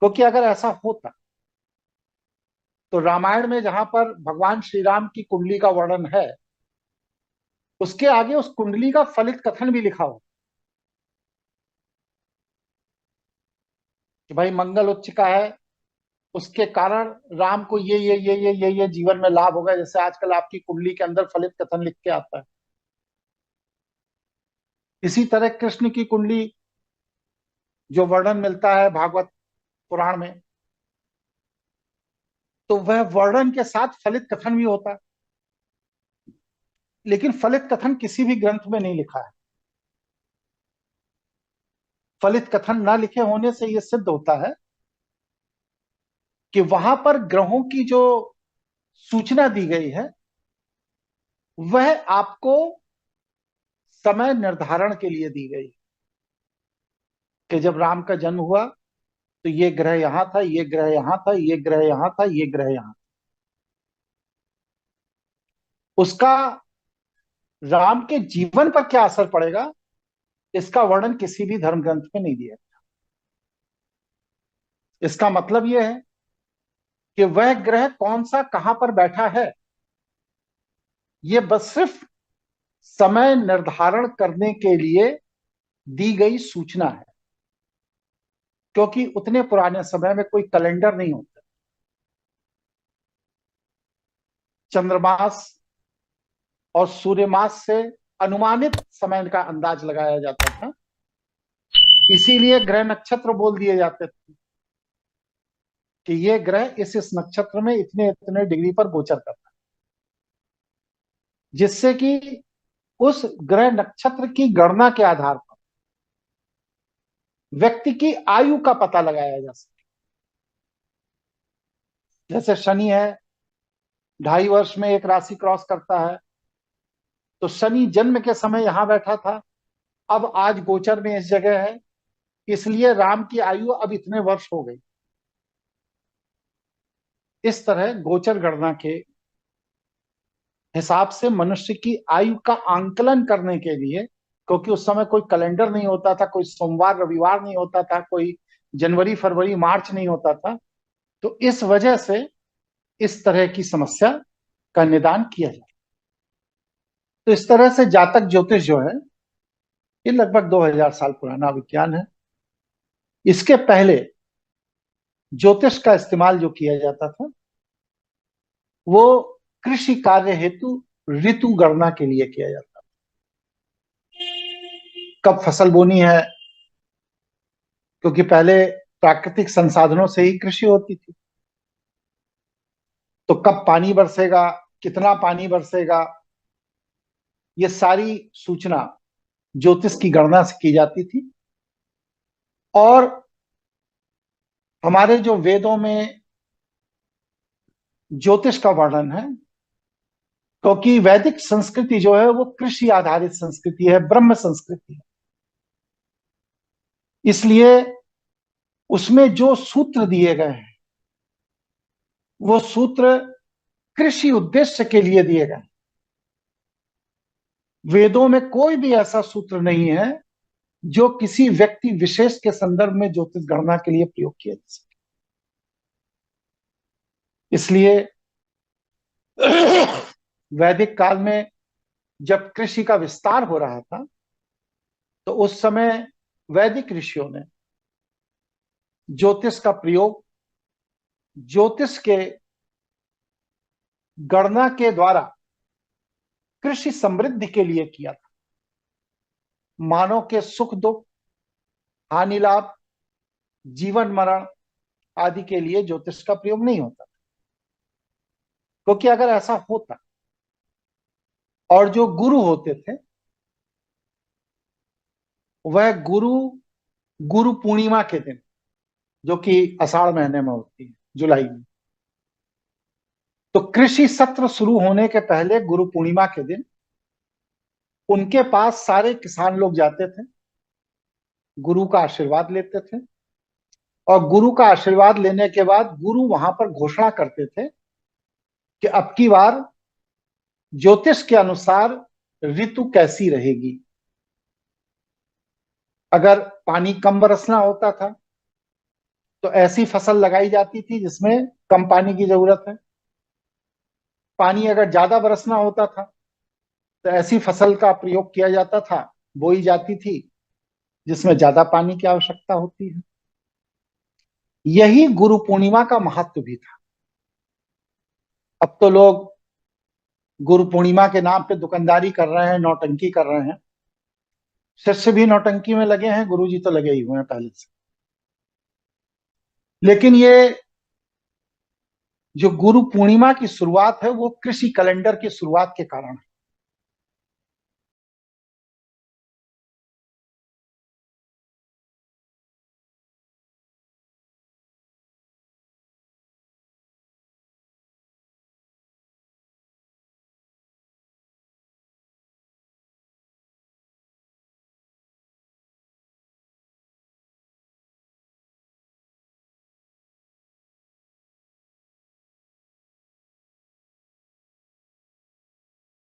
क्योंकि अगर ऐसा होता तो रामायण में जहां पर भगवान श्री राम की कुंडली का वर्णन है, उसके आगे उस कुंडली का फलित कथन भी लिखा हो कि भाई मंगल उच्च का है, उसके कारण राम को ये जीवन में लाभ होगा। जैसे आजकल आपकी कुंडली के अंदर फलित कथन लिख के आता है, इसी तरह कृष्ण की कुंडली जो वर्णन मिलता है भागवत पुराण में, तो वह वर्णन के साथ फलित कथन भी होता है। लेकिन फलित कथन किसी भी ग्रंथ में नहीं लिखा है। फलित कथन न लिखे होने से यह सिद्ध होता है कि वहां पर ग्रहों की जो सूचना दी गई है, वह आपको समय निर्धारण के लिए दी गई कि जब राम का जन्म हुआ तो ये ग्रह यहां था, ये ग्रह यहां था, ये ग्रह यहां था, ये ग्रह यहां था। उसका राम के जीवन पर क्या असर पड़ेगा, इसका वर्णन किसी भी धर्म ग्रंथ में नहीं दिया। इसका मतलब यह है कि वह ग्रह कौन सा कहां पर बैठा है, यह बस सिर्फ समय निर्धारण करने के लिए दी गई सूचना है। क्योंकि उतने पुराने समय में कोई कैलेंडर नहीं होता, चंद्रमास और सूर्यमास से अनुमानित समय का अंदाज लगाया जाता था। इसीलिए ग्रह नक्षत्र बोल दिए जाते थे कि ये ग्रह इस नक्षत्र में इतने इतने डिग्री पर गोचर करता है, जिससे कि उस ग्रह नक्षत्र की गणना के आधार पर व्यक्ति की आयु का पता लगाया जा सके। जैसे शनि है, 2.5 वर्ष में एक राशि क्रॉस करता है, तो शनि जन्म के समय यहां बैठा था, अब आज गोचर में इस जगह है, इसलिए राम की आयु अब इतने वर्ष हो गई। इस तरह गोचर गणना के हिसाब से मनुष्य की आयु का आंकलन करने के लिए, क्योंकि उस समय कोई कैलेंडर नहीं होता था, कोई सोमवार रविवार नहीं होता था, कोई जनवरी फरवरी मार्च नहीं होता था, तो इस वजह से इस तरह की समस्या का निदान किया जाए। तो इस तरह से जातक ज्योतिष जो है, ये लगभग 2000 साल पुराना विज्ञान है। इसके पहले ज्योतिष का इस्तेमाल जो किया जाता था, वो कृषि कार्य हेतु ऋतु गणना के लिए किया जाता था। कब फसल बोनी है, क्योंकि पहले प्राकृतिक संसाधनों से ही कृषि होती थी, तो कब पानी बरसेगा, कितना पानी बरसेगा, ये सारी सूचना ज्योतिष की गणना से की जाती थी। और हमारे जो वेदों में ज्योतिष का वर्णन है, क्योंकि वैदिक संस्कृति जो है वो कृषि आधारित संस्कृति है, ब्रह्म संस्कृति है, इसलिए उसमें जो सूत्र दिए गए हैं, वो सूत्र कृषि उद्देश्य के लिए दिए गए। वेदों में कोई भी ऐसा सूत्र नहीं है जो किसी व्यक्ति विशेष के संदर्भ में ज्योतिष गणना के लिए प्रयोग किया जा सके। इसलिए वैदिक काल में जब कृषि का विस्तार हो रहा था, तो उस समय वैदिक ऋषियों ने ज्योतिष का प्रयोग ज्योतिष के गणना के द्वारा कृषि समृद्धि के लिए किया था। मानव के सुख दुख, हानि लाभ, जीवन मरण आदि के लिए ज्योतिष का प्रयोग नहीं होता, क्योंकि अगर ऐसा होता और जो गुरु होते थे, वह गुरु गुरु पूर्णिमा के दिन, जो कि आषाढ़ महीने में होती है, जुलाई में, तो कृषि सत्र शुरू होने के पहले गुरु पूर्णिमा के दिन उनके पास सारे किसान लोग जाते थे, गुरु का आशीर्वाद लेते थे। और गुरु का आशीर्वाद लेने के बाद गुरु वहां पर घोषणा करते थे कि अब की बार ज्योतिष के अनुसार ऋतु कैसी रहेगी। अगर पानी कम बरसना होता था तो ऐसी फसल लगाई जाती थी जिसमें कम पानी की जरूरत है। पानी अगर ज्यादा बरसना होता था तो ऐसी फसल का प्रयोग किया जाता था, बोई जाती थी, जिसमें ज्यादा पानी की आवश्यकता होती है। यही गुरु पूर्णिमा का महत्व भी था। अब तो लोग गुरु पूर्णिमा के नाम पे दुकानदारी कर रहे हैं, नौटंकी कर रहे हैं। शिष्य भी नौटंकी में लगे हैं, गुरु जी तो लगे ही हुए हैं पहले से। लेकिन ये जो गुरु पूर्णिमा की शुरुआत है वो कृषि कैलेंडर की शुरुआत के कारण है।